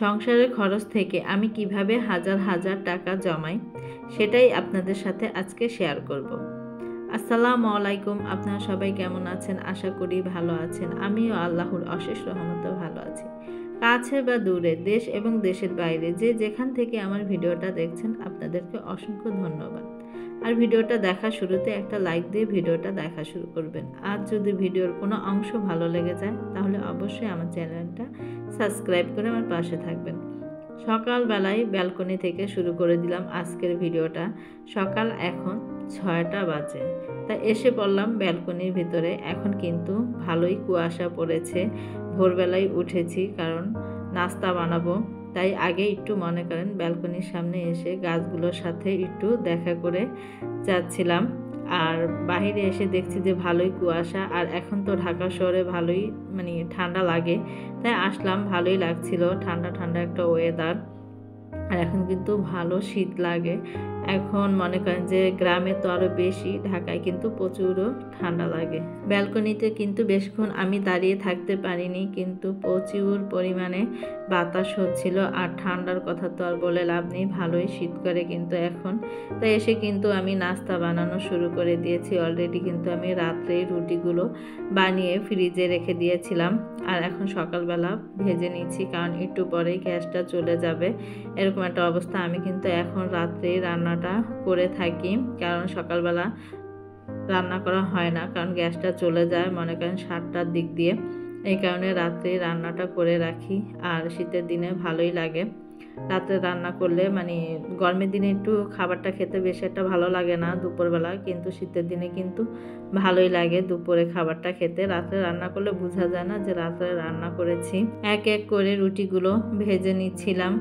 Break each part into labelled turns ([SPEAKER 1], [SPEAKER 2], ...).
[SPEAKER 1] সংসারের খরচ থেকে আমি কিভাবে হাজার হাজার টাকা জমাই সেটাই আপনাদের সাথে আজকে শেয়ার করব। আসসালামু আলাইকুম, আপনারা সবাই কেমন আছেন? আশা করি ভালো আছেন। আমিও আল্লাহর অশেষ রহমতে ভালো আছি। কাছে বা দূরে, দেশ এবং দেশের বাইরে যে যেখান থেকে আমার ভিডিওটা দেখছেন আপনাদেরকে অসংখ্য ধন্যবাদ। আর ভিডিওটা দেখা শুরুতে একটা লাইক দিয়ে ভিডিওটা দেখা শুরু করবেন। আর যদি ভিডিওর কোনো অংশ ভালো লেগে যায় তাহলে অবশ্যই আমার চ্যানেলটা সাবস্ক্রাইব করে আমার পাশে থাকবেন। সকালবেলায় ব্যালকনি থেকে শুরু করে দিলাম আজকের ভিডিওটা। সকাল এখন 6টা বাজে, তা এসে পড়লাম ব্যালকনির ভিতরে। এখন কিন্তু ভালোই কুয়াশা পড়েছে। ভোরবেলায় উঠেছি কারণ নাস্তা বানাবো, তাই আগে একটু মনে করেন ব্যালকনির সামনে এসে গাছগুলোর সাথে একটু দেখা করে যাচ্ছিলাম। আর বাহিরে এসে দেখছি যে ভালোই কুয়াশা, আর এখন তো ঢাকা শহরে ভালোই ঠান্ডা লাগে, তাই আসলাম। ভালোই লাগছিল, ঠান্ডা ঠান্ডা একটা ওয়েদার। আর এখন কিন্তু ভালো শীত লাগে। এখন মনে করেন যে গ্রামে তো আরও বেশি, ঢাকায় কিন্তু প্রচুরও ঠান্ডা লাগে। ব্যালকনিতে কিন্তু বেশিক্ষণ আমি দাঁড়িয়ে থাকতে পারিনি, কিন্তু প্রচুর পরিমাণে বাতাস হচ্ছিল। আর ঠান্ডার কথা তো আর বলে লাভ নেই, ভালোই শীত করে কিন্তু এখন। তাই এসে কিন্তু আমি নাস্তা বানানো শুরু করে দিয়েছি। অলরেডি কিন্তু আমি রাত্রে রুটিগুলো বানিয়ে ফ্রিজে রেখে দিয়েছিলাম, আর এখন সকালবেলা ভেজে নিচ্ছি কারণ একটু পরেই গ্যাসটা চলে যাবে। এরকম একটা অবস্থা। আমি কিন্তু এখন রাত্রে রান্নাটা করে থাকি, কারণ সকালবেলা রান্না করা হয় না, কারণ গ্যাসটা চলে যায় মনে করেন 7টার দিক দিয়ে। এই কারণে রাত্রে রান্নাটা করে রাখি। আর শীতের দিনে ভালোই লাগে রাত্রে রান্না করলে, গরমের দিনে একটু খাবারটা খেতে বেশি একটা ভালো লাগে না দুপুরবেলা, কিন্তু শীতের দিনে কিন্তু ভালোই লাগে দুপুরে খাবারটা খেতে। রাত্রে রান্না করলে বোঝা যায় না যে রাত্রে রান্না করেছি। এক এক করে রুটিগুলো ভেজে নিচ্ছিলাম,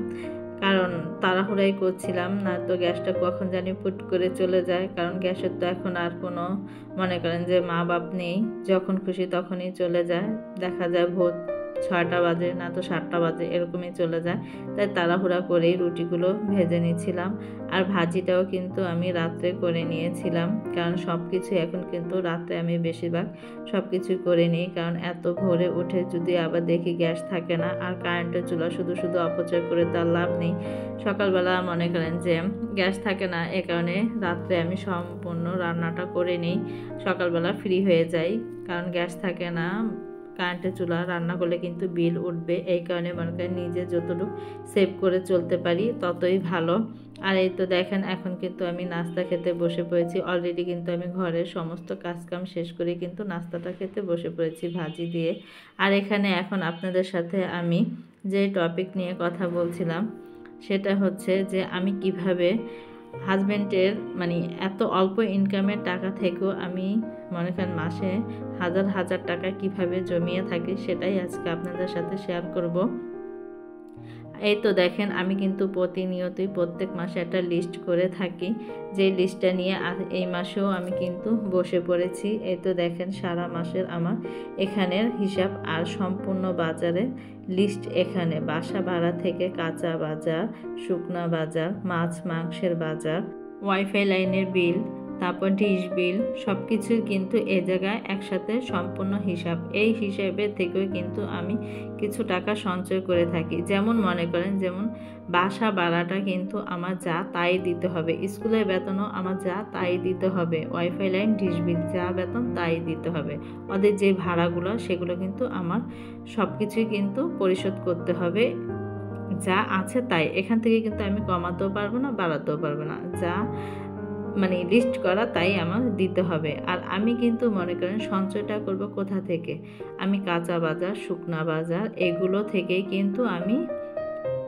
[SPEAKER 1] কারণ তাড়াহুড়াই করছিলাম, না তো গ্যাসটা কখন জানি ফুট করে চলে যায়। কারণ গ্যাসের তো এখন আর কোনো মনে করেন যে মা বাপ নেই, যখন খুশি তখনই চলে যায়। দেখা যায় ভোর 6টা বাজে, না তো 7টা বাজে, এরকমই চলে যায়। তাই তাড়াহুড়া করেই রুটিগুলো ভেজে নিচ্ছিলাম। আর ভাজিটাও কিন্তু আমি রাত্রে করে নিয়েছিলাম, কারণ সব কিছু এখন কিন্তু রাত্রে আমি বেশিরভাগ সব কিছুই করে নিই। কারণ এত ভোরে উঠে যদি আবার দেখি গ্যাস থাকে না, আর কারেন্টের চুলা শুধু শুধু অপচয় করে তার লাভ নেই। সকালবেলা মনে করেন যে গ্যাস থাকে না, এ কারণে রাত্রে আমি সম্পূর্ণ রান্নাটা করে নিই। সকালবেলা ফ্রি হয়ে যাই, কারণ গ্যাস থাকে না। কারেন্টের চুলা রান্না করলে কিন্তু বিল উঠবে, এই কারণে মনে করেন নিজে যতটুকু সেভ করে চলতে পারি ততই ভালো। আর এই তো দেখেন এখন কিন্তু আমি নাস্তা খেতে বসে পড়েছি। অলরেডি কিন্তু আমি ঘরের সমস্ত কাজকাম শেষ করে কিন্তু নাস্তাটা খেতে বসে পড়েছি ভাজি দিয়ে। আর এখানে এখন আপনাদের সাথে আমি যে টপিক নিয়ে কথা বলছিলাম সেটা হচ্ছে যে আমি কিভাবে হাজব্যান্ডের এত অল্প ইনকামের টাকা থেকেও আমি মনে করেন মাসে হাজার হাজার টাকা কিভাবে জমিয়ে থাকি সেটাই আজকে আপনাদের সাথে শেয়ার করব। এই তো দেখেন আমি কিন্তু প্রতিনিয়তই প্রত্যেক মাসে একটা লিস্ট করে থাকি, যে লিস্টটা নিয়ে এই মাসেও আমি কিন্তু বসে পড়েছি। এই তো দেখেন সারা মাসের আমার এখানের হিসাব আর সম্পূর্ণ বাজারের লিস্ট এখানে। বাসা ভাড়া থেকে কাঁচা বাজার, শুকনা বাজার, মাছ মাংসের বাজার, ওয়াইফাই লাইনের বিল, তারপর ডিশ বিল, সব কিছুই কিন্তু এই জায়গায় একসাথে সম্পূর্ণ হিসাব। এই হিসাবে থেকেও কিন্তু আমি কিছু টাকা সঞ্চয় করে থাকি। যেমন মনে করেন, যেমন বাসা ভাড়াটা কিন্তু আমার যা তাই দিতে হবে, স্কুলের বেতনও আমার যা তাই দিতে হবে, ওয়াইফাই লাইন ডিশ বিল যা বেতন তাই দিতে হবে। ওদের যে ভাড়াগুলো সেগুলো কিন্তু আমার সব কিছুই কিন্তু পরিশোধ করতে হবে। যা আছে তাই, এখান থেকে কিন্তু আমি কমাতেও পারবো না, বাড়াতেও পারবো না। যা লিস্ট করা তাই আমার দিতে হবে। আর আমি কিন্তু মনে করেন সঞ্চয়টা করব কোথা থেকে? আমি কাঁচা বাজার, শুকনা বাজার এগুলো থেকেই কিন্তু আমি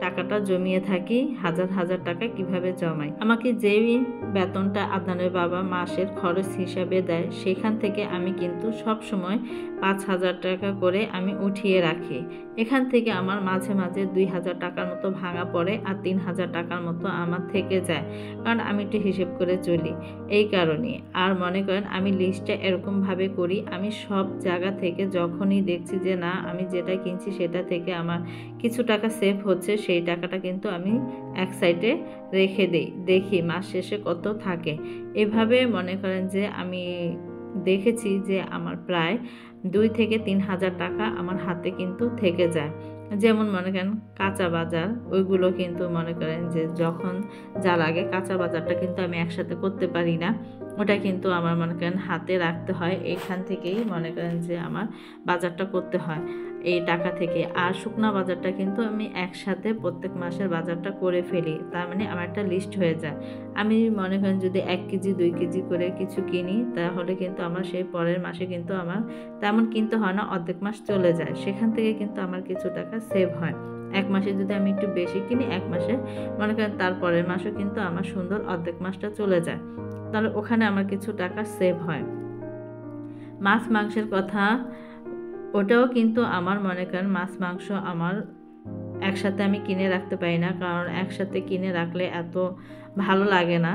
[SPEAKER 1] টাকাটা জমিয়ে থাকি। হাজার হাজার টাকা কিভাবে জমাই? আমাকে যেই বেতনটা আদনানের বাবা মাসের খরচ হিসাবে দেয় সেখান থেকে আমি কিন্তু সব সময় 5,000 টাকা করে আমি উঠিয়ে রাখি। এখান থেকে আমার মাঝে মাঝে 2,000 টাকার মতো ভাঙা পড়ে, আর 3,000 টাকার মতো আমার থেকে যায়, কারণ আমি একটু হিসেব করে চলি এই কারণে। আর মনে করেন আমি লিস্টটা এরকমভাবে করি, আমি সব জায়গা থেকে যখনই দেখছি যে না আমি যেটা কিনছি সেটা থেকে আমার কিছু টাকা সেভ হচ্ছে, সেই টাকাটা কিন্তু আমি এক সাইডে রেখে দিই, দেখি মাস শেষে কত থাকে। এভাবে মনে করেন যে আমি দেখেছি যে আমার প্রায় 2 থেকে 3 হাজার টাকা আমার হাতে কিন্তু থেকে যায়। যেমন মনে করেন কাঁচা বাজার, ওইগুলো কিন্তু মনে করেন যে যখন যা লাগে কাঁচা বাজারটা কিন্তু আমি একসাথে করতে পারি না, ওটা কিন্তু আমার মনে করেন হাতে রাখতে হয়। এখান থেকেই মনে করেন যে আমার বাজারটা করতে হয় এই টাকা থেকে। আর শুকনা বাজারটা কিন্তু আমি একসাথে প্রত্যেক মাসের বাজারটা করে ফেলি, তার মানে আমার একটা লিস্ট হয়ে যায়। আমি মনে করেন যদি 1 কেজি 2 কেজি করে কিছু কিনি, তাহলে কিন্তু আমার সেই পরের মাসে কিন্তু আমার তেমন কিনতে হয় না, অর্ধেক মাস চলে যায়। সেখান থেকে কিন্তু আমার কিছু টাকা সেভ হয়। 1 মাসে যদি আমি একটু বেশি কিনি, 1 মাসে মনে করেন তারপরের মাসও কিন্তু আমার সুন্দর অর্ধেক মাসটা চলে যায়, তাহলে ওখানে আমার কিছু টাকা সেভ হয়। মাছ মাংসের কথা, ওটাও কিন্তু আমার মনে করেন মাছ মাংস আমার একসাথে আমি কিনে রাখতে পারি না, কারণ একসাথে কিনে রাখলে এত ভালো লাগে না।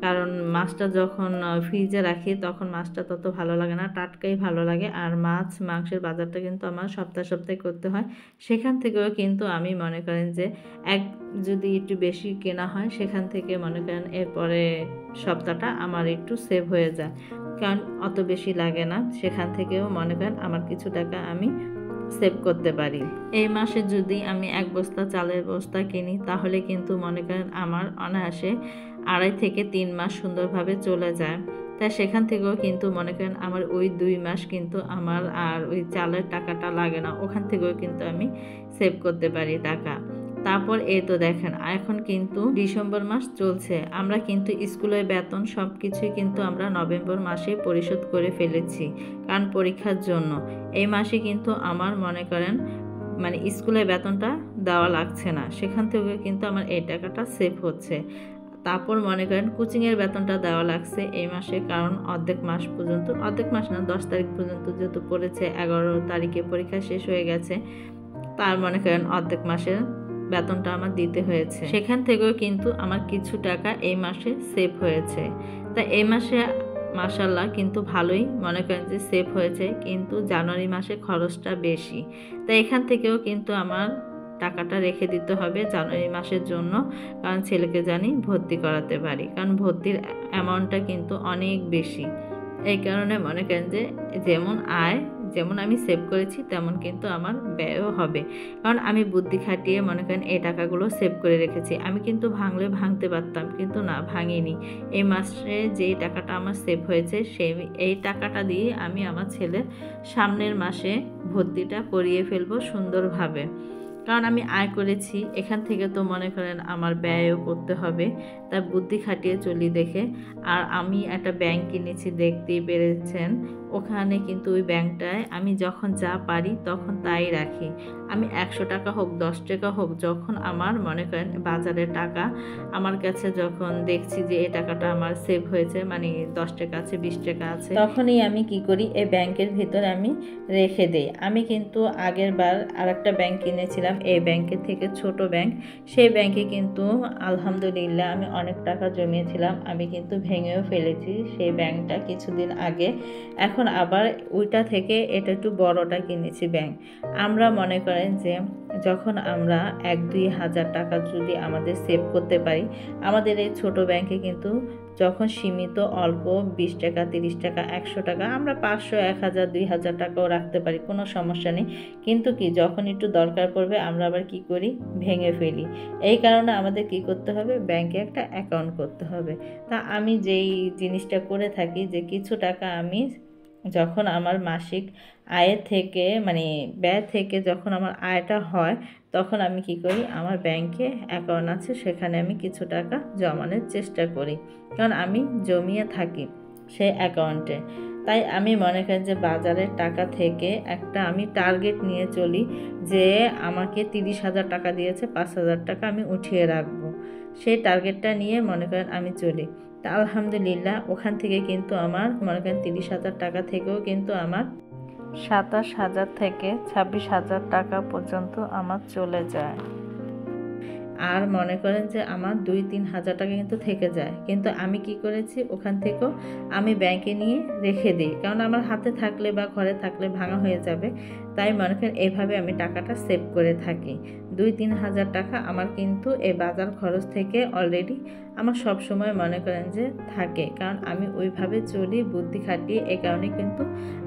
[SPEAKER 1] কারণ মাছটা যখন ফ্রিজে রাখি তখন মাছটা তত ভালো লাগে না, টাটকাই ভালো লাগে। আর মাছ মাংসের বাজারটা কিন্তু আমার সপ্তাহে সপ্তাহে করতে হয়। সেখান থেকেও কিন্তু আমি মনে করেন যে যদি একটু বেশি কেনা হয়, সেখান থেকে মনে করেন এরপরে সপ্তাহটা আমার একটু সেভ হয়ে যায়, কারণ অত বেশি লাগে না। সেখান থেকেও মনে করেন আমার কিছু টাকা আমি সেভ করতে পারি। এই মাসে যদি আমি 1 বস্তা চালের বস্তা কিনি, তাহলে কিন্তু মনে করেন আমার অনায়াসে 2.5 থেকে 3 মাস সুন্দরভাবে চলে যায়। তাই সেখান থেকেও কিন্তু মনে করেন আমার ওই 2 মাস কিন্তু আমার আর ওই চালের টাকাটা লাগে না, ওখান থেকেও কিন্তু আমি সেভ করতে পারি টাকা। তারপর এই তো দেখেন এখন কিন্তু ডিসেম্বর মাস চলছে, আমরা কিন্তু স্কুলের বেতন সব কিছুই কিন্তু আমরা নভেম্বর মাসে পরিশোধ করে ফেলেছি, কারণ পরীক্ষার জন্য। এই মাসে কিন্তু আমার মনে করেন মানে স্কুলের বেতনটা দেওয়া লাগছে না, সেখান থেকে কিন্তু আমার এই টাকাটা সেভ হচ্ছে। তারপর মনে করেন কোচিংয়ের বেতনটা দেওয়া লাগছে এই মাসে, কারণ অর্ধেক মাস পর্যন্ত, অর্ধেক মাস না 10 তারিখ পর্যন্ত যেহেতু পড়েছে, 11 তারিখে পরীক্ষা শেষ হয়ে গেছে, তার মনে করেন অর্ধেক মাসের বেতনটা আমার দিতে হয়েছে। সেখান থেকেও কিন্তু আমার কিছু টাকা এই মাসে সেভ হয়েছে। তা এই মাসে মাশাআল্লাহ কিন্তু ভালোই মনে করেন যে সেভ হয়েছে, কিন্তু জানুয়ারি মাসে খরচটা বেশি। তাই এখান থেকেও কিন্তু আমার টাকাটা রেখে দিতে হবে জানুয়ারি মাসের জন্য, কারণ ছেলেকে জানি ভর্তি করাতে পারি, কারণ ভর্তির অ্যামাউন্টটা কিন্তু অনেক বেশি। এই কারণে মনে করেন যে যেমন আয়, যেমন আমি সেভ করেছি তেমন কিন্তু আমার ব্যয়ও হবে, কারণ আমি বুদ্ধি খাটিয়ে মনে করেন এই টাকাগুলো সেভ করে রেখেছি। আমি কিন্তু ভাঙলে ভাঙতে পারতাম, কিন্তু না, ভাঙিনি। এই মাসে যেই টাকাটা আমার সেভ হয়েছে এই টাকাটা দিয়ে আমি আমার ছেলের সামনের মাসে ভর্তিটা করিয়ে ফেলবো সুন্দরভাবে, কারণ আমি আয় করেছি। এখান থেকে তো মনে করেন আমার ব্যয়ও করতে হবে, তার বুদ্ধি খাটিয়ে চলি দেখে। আর আমি একটা ব্যাংক কিনেছি, দেখতেই পেরেছেন। ওখানে কিন্তু ওই ব্যাংকটায় আমি যখন যা পারি তখন তাই রাখি। আমি 100 টাকা হোক 10 টাকা হোক, যখন আমার মনে করেন বাজারের টাকা আমার কাছে যখন দেখছি যে এই টাকাটা আমার সেভ হয়েছে, মানে 10 টাকা আছে 20 টাকা আছে, তখনই আমি কি করি, এই ব্যাংকের ভিতরে আমি রেখে দিই। আমি কিন্তু আগের বার আরেকটা ব্যাংক কিনেছিলাম, এই ব্যাংকের থেকে ছোট ব্যাংক, সেই ব্যাংকে কিন্তু আলহামদুলিল্লাহ আমি অনেক টাকা জমিয়েছিলাম। আমি কিন্তু ভেঙেও ফেলেছি সেই ব্যাংকটা কিছুদিন আগে। এখন আবার ওইটা থেকে এটা একটু বড়টা কিনেছি ব্যাংক। আমরা মনে করেন যে যখন আমরা 1-2 হাজার টাকা যদি আমাদের সেভ করতে পারি, আমাদের এই ছোট ব্যাংকে কিন্তু যখন সীমিত অল্প 20 টাকা 30 টাকা 100 টাকা, আমরা 500 1000 2000 টাকাও রাখতে পারি, কোনো সমস্যা নেই। কিন্তু কি যখন একটু দরকার পড়বে আমরা আবার কি করি, ভেঙে ফেলি। এই কারণে আমাদের কি করতে হবে, ব্যাংকে একটা অ্যাকাউন্ট করতে হবে। তা আমি যেই জিনিসটা করে থাকি যে কিছু টাকা আমি যখন আমার মাসিক আয়ের থেকে মানে ব্যয় থেকে যখন আমার আয়টা হয়, তখন আমি কি করি, আমার ব্যাংকে অ্যাকাউন্ট আছে, সেখানে আমি কিছু টাকা জমানোর চেষ্টা করি, কারণ আমি জমিয়ে থাকি সেই অ্যাকাউন্টে। তাই আমি মনে করি যে বাজারের টাকা থেকে একটা আমি টার্গেট নিয়ে চলি, যে আমাকে 30,000 টাকা দিয়েছে, 5,000 টাকা আমি উঠিয়ে রাখবো, সেই টার্গেটটা নিয়ে মনে করেন আমি চলি। তা আলহামদুলিল্লাহ ওখান থেকে কিন্তু আমার মনে করেন 30,000 টাকা থেকেও কিন্তু আমার 27,000 থেকে 26,000 টাকা পর্যন্ত আমার চলে যায়। আর মনে করেন যে আমার 2-3 হাজার টাকা কিন্তু থেকে যায়, কিন্তু আমি কি করেছি, ওখান থেকেও আমি ব্যাংকে নিয়ে রেখে দিই, কারণ আমার হাতে থাকলে বা ঘরে থাকলে ভাঙা হয়ে যাবে। তাই মনে করেন এইভাবে আমি টাকাটা সেভ করে থাকি। 2-3 হাজার টাকা আমার কিন্তু এই বাজার খরচ থেকে অলরেডি আমার সব সময় মনে করেন যে থাকে, কারণ আমি ওইভাবে চলি বুদ্ধি খাটিয়ে, এই কারণে কিন্তু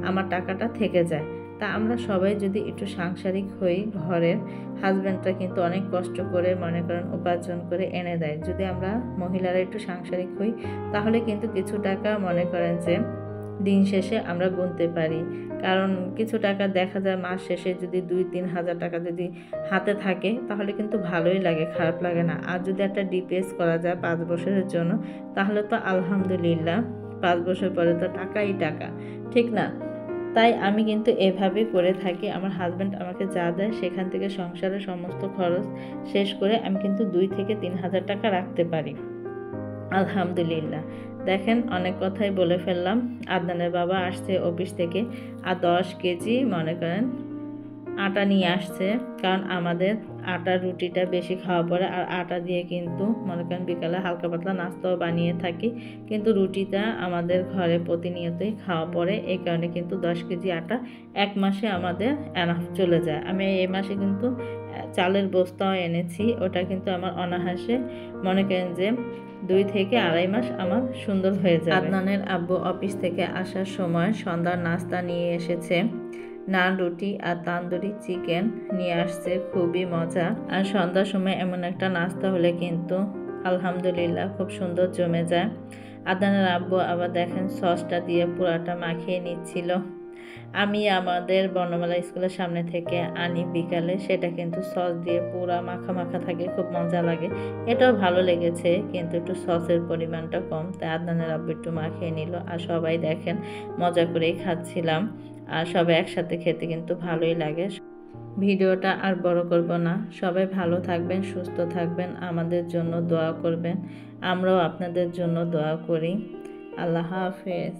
[SPEAKER 1] আমার টাকাটা থেকে যায়। তা আমরা সবাই যদি একটু সাংসারিক হই, ঘরের হাজব্যান্ডরা কিন্তু অনেক কষ্ট করে মনে করেন উপার্জন করে এনে দেয়। যদি আমরা মহিলারা একটু সাংসারিক হই তাহলে কিন্তু কিছু টাকা মনে করেন যে দিন শেষে আমরা গুনতে পারি। কারণ কিছু টাকা দেখা যায় মাস শেষে যদি 2-3 হাজার টাকা যদি হাতে থাকে তাহলে কিন্তু ভালোই লাগে, খারাপ লাগে না। আর যদি একটা ডিপিএস করা যায় 5 বছরের জন্য তাহলে তো আলহামদুলিল্লাহ, 5 বছর পরে তো টাকাই টাকা, ঠিক না? তাই আমি কিন্তু এভাবে করে থাকি। আমার হাজব্যান্ড আমাকে যা দেয় সেখান থেকে সংসারের সমস্ত খরচ শেষ করে আমি কিন্তু 2-3 হাজার টাকা রাখতে পারি, আলহামদুলিল্লাহ। দেখেন অনেক কথাই বলে ফেললাম। আদনানের বাবা আসছে অফিস থেকে আর 10 কেজি মনে করেন আটা নিয়ে আসছে, কারণ আমাদের আটা রুটিটা বেশি খাওয়া পড়ে। আর আটা দিয়ে কিন্তু মনে করেন বিকালে হালকা পাতলা নাস্তাও বানিয়ে থাকি, কিন্তু রুটিটা আমাদের ঘরে প্রতিনিয়তই খাওয়া পড়ে। এই কারণে কিন্তু 10 কেজি আটা 1 মাসে আমাদের এনাফ চলে যায়। আমি এই মাসে কিন্তু চালের বস্তাও এনেছি, ওটা কিন্তু আমার অনায়াসে মনে করেন যে 2-2.5 মাস আমার সুন্দর হয়ে যায়। আদনানের আব্বু অফিস থেকে আসার সময় সন্ধ্যার নাস্তা নিয়ে এসেছে, নান রুটি আর তান্দুরি চিকেন নিয়ে আসছে, খুবই মজা। আর সন্ধ্যার সময় এমন একটা নাস্তা হলে কিন্তু আলহামদুলিল্লাহ খুব সুন্দর জমে যায়। আদনানের আব্বু আবার দেখেন সসটা দিয়ে পুরাটা মাখিয়ে নিচ্ছিল। আমি আমাদের বর্ণমালা স্কুলের সামনে থেকে আনি বিকালে, সেটা কিন্তু সস দিয়ে পুরা মাখা মাখা থাকে, খুব মজা লাগে। এটাও ভালো লেগেছে কিন্তু একটু সসের পরিমাণটা কম, তাই আদনানের আব্বু একটু মাখিয়ে নিল। আর সবাই দেখেন মজা করেই খাচ্ছিলাম, আর সবাই একসাথে খেতে কিন্তু ভালোই লাগে। ভিডিওটা আর বড় করব না। সবাই ভালো থাকবেন, সুস্থ থাকবেন, আমাদের জন্য দোয়া করবেন। আমরাও আপনাদের জন্য দোয়া করি। আল্লাহ হাফেজ।